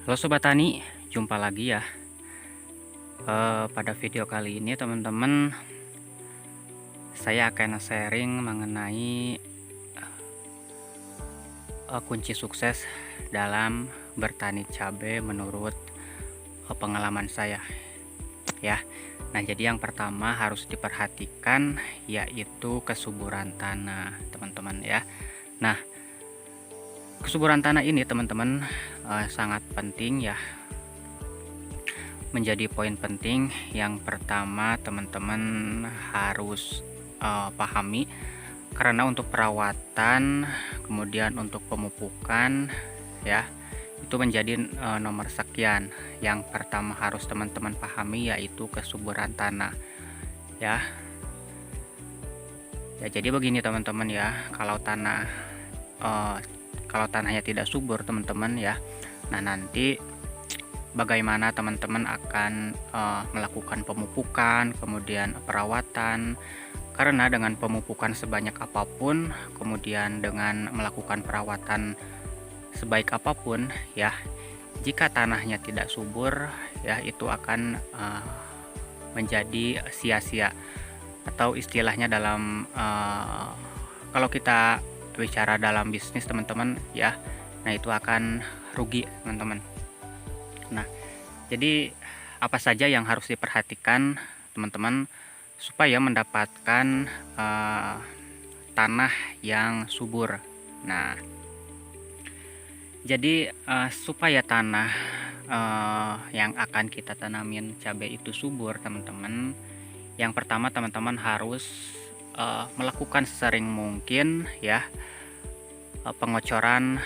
Halo Sobat Tani, jumpa lagi ya. Pada video kali ini teman-teman, saya akan sharing mengenai kunci sukses dalam bertani cabai menurut pengalaman saya ya. Nah, jadi yang pertama harus diperhatikan yaitu kesuburan tanah, teman-teman ya. Nah, kesuburan tanah ini teman-teman sangat penting ya, menjadi poin penting. Yang pertama teman-teman harus pahami, karena untuk perawatan kemudian untuk pemupukan ya, itu menjadi nomor sekian. Yang pertama harus teman-teman pahami yaitu kesuburan tanah ya. Jadi begini teman-teman ya, kalau tanahnya tidak subur teman-teman ya, nah nanti bagaimana teman-teman akan melakukan pemupukan, kemudian perawatan. Karena dengan pemupukan sebanyak apapun, kemudian dengan melakukan perawatan sebaik apapun ya, jika tanahnya tidak subur ya, itu akan menjadi sia-sia, atau istilahnya dalam kalau kita bicara dalam bisnis teman-teman ya, nah itu akan rugi teman-teman. Nah, jadi apa saja yang harus diperhatikan teman-teman supaya mendapatkan tanah yang subur. Nah, jadi supaya tanah yang akan kita tanamin cabai itu subur teman-teman, yang pertama teman-teman harus melakukan sesering mungkin ya pengocoran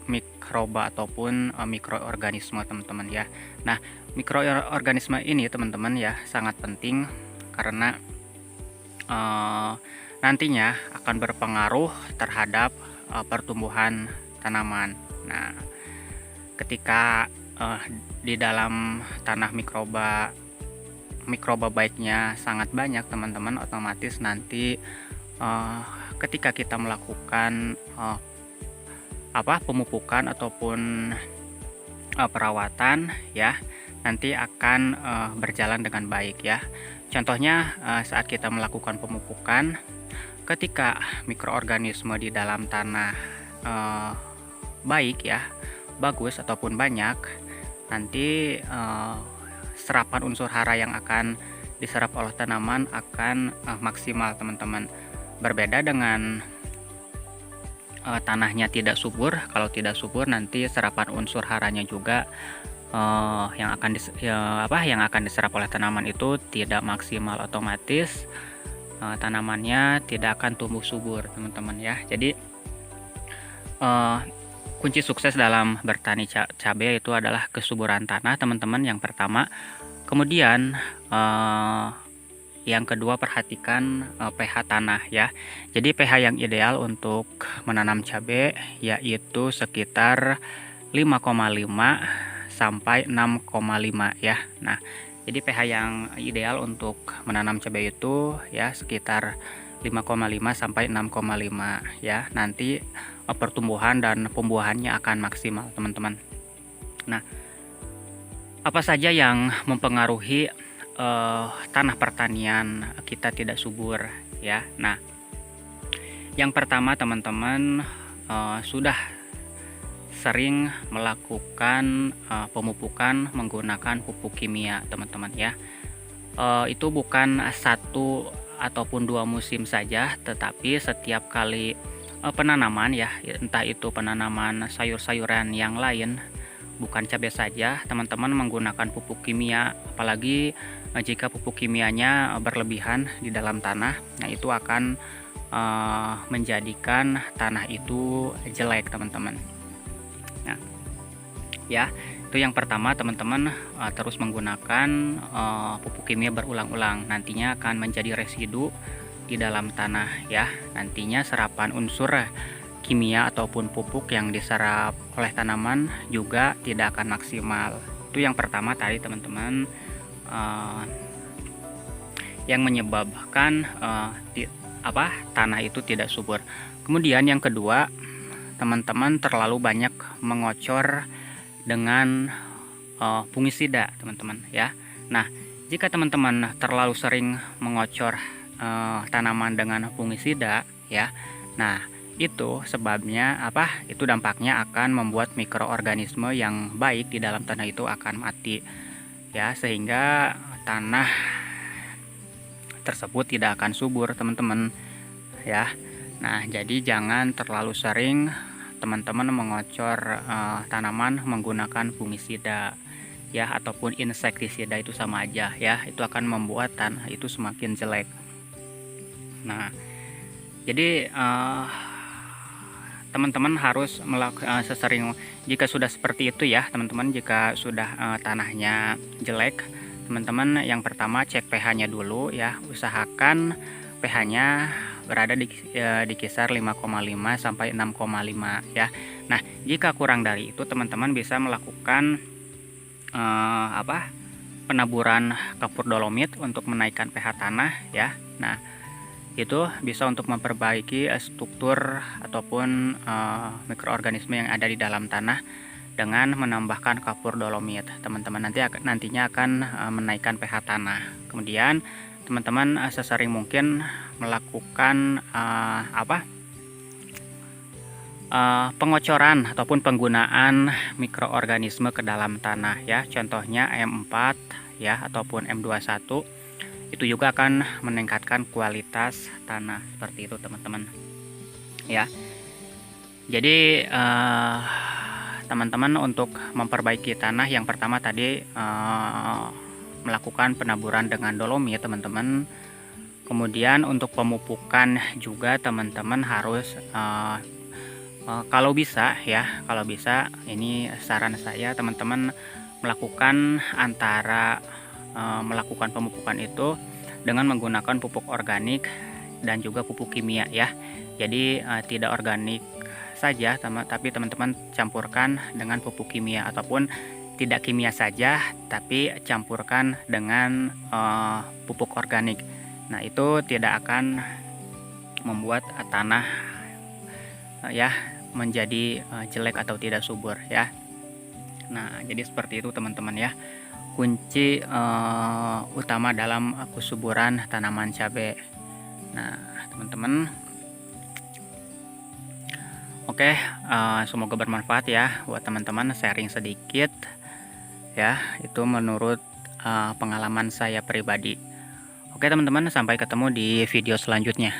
mikroba ataupun mikroorganisme teman-teman ya. Nah, mikroorganisme ini teman-teman ya sangat penting, karena nantinya akan berpengaruh terhadap pertumbuhan tanaman. Nah, ketika di dalam tanah mikroba baiknya sangat banyak teman-teman, otomatis nanti ketika kita melakukan pemupukan ataupun perawatan ya, nanti akan berjalan dengan baik ya. Contohnya saat kita melakukan pemupukan, ketika mikroorganisme di dalam tanah baik ya, bagus ataupun banyak, nanti serapan unsur hara yang akan diserap oleh tanaman akan maksimal teman-teman. Berbeda dengan tanahnya tidak subur. Kalau tidak subur nanti serapan unsur haranya juga yang akan diserap oleh tanaman itu tidak maksimal, otomatis tanamannya tidak akan tumbuh subur teman-teman ya. Jadi kunci sukses dalam bertani cabai itu adalah kesuburan tanah teman-teman, yang pertama. Kemudian yang kedua, perhatikan pH tanah ya. Jadi pH yang ideal untuk menanam cabai yaitu sekitar 5,5 sampai 6,5 ya. Nah, jadi pH yang ideal untuk menanam cabai itu ya sekitar 5,5 sampai 6,5 ya. Nanti pertumbuhan dan pembuahannya akan maksimal teman-teman. Nah, apa saja yang mempengaruhi tanah pertanian kita tidak subur ya? Nah, yang pertama teman-teman sudah sering melakukan pemupukan menggunakan pupuk kimia teman-teman ya. Itu bukan satu ataupun dua musim saja, tetapi setiap kali penanaman ya, entah itu penanaman sayur-sayuran yang lain, bukan cabai saja, teman-teman menggunakan pupuk kimia, apalagi jika pupuk kimianya berlebihan di dalam tanah, nah itu akan menjadikan tanah itu jelek teman-teman. Nah, ya, itu yang pertama teman-teman, terus menggunakan pupuk kimia berulang-ulang, nantinya akan menjadi residu di dalam tanah ya. Nantinya serapan unsur kimia ataupun pupuk yang diserap oleh tanaman juga tidak akan maksimal. Itu yang pertama tadi teman-teman, yang menyebabkan tanah itu tidak subur. Kemudian yang kedua, teman-teman terlalu banyak mengocor dengan fungisida, teman-teman ya. Nah, jika teman-teman terlalu sering mengocor tanaman dengan fungisida ya, nah itu sebabnya apa? Itu dampaknya akan membuat mikroorganisme yang baik di dalam tanah itu akan mati ya, sehingga tanah tersebut tidak akan subur, teman-teman ya. Nah, jadi jangan terlalu sering teman-teman mengocor tanaman menggunakan fungisida ya, ataupun insektisida, itu sama aja ya, itu akan membuat tanah itu semakin jelek. Nah, jadi teman-teman harus melakukan sesering, jika sudah seperti itu ya teman-teman, jika sudah tanahnya jelek, teman-teman yang pertama cek pH-nya dulu ya, usahakan pH-nya berada di kisar 5,5 sampai 6,5 ya. Nah, jika kurang dari itu teman-teman bisa melakukan penaburan kapur dolomit untuk menaikkan pH tanah ya. Nah, itu bisa untuk memperbaiki struktur ataupun mikroorganisme yang ada di dalam tanah dengan menambahkan kapur dolomit. Teman-teman nantinya akan menaikkan pH tanah. Kemudian teman-teman sesering mungkin melakukan pengocoran ataupun penggunaan mikroorganisme ke dalam tanah ya. Contohnya M4 ya ataupun M21. Itu juga akan meningkatkan kualitas tanah, seperti itu teman-teman ya. Jadi teman-teman untuk memperbaiki tanah, yang pertama tadi melakukan penaburan dengan dolomit teman-teman. Kemudian untuk pemupukan juga teman-teman harus kalau bisa ya, kalau bisa ini saran saya, teman-teman melakukan melakukan pemupukan itu dengan menggunakan pupuk organik dan juga pupuk kimia ya. Jadi tidak organik saja, tapi teman-teman campurkan dengan pupuk kimia, ataupun tidak kimia saja tapi campurkan dengan pupuk organik. Nah, itu tidak akan membuat tanah ya menjadi jelek atau tidak subur ya. Nah, jadi seperti itu teman-teman ya, kunci utama dalam kesuburan tanaman cabai. Nah, teman-teman, oke, semoga bermanfaat ya buat teman-teman, sharing sedikit ya, itu menurut pengalaman saya pribadi. Oke teman-teman, sampai ketemu di video selanjutnya.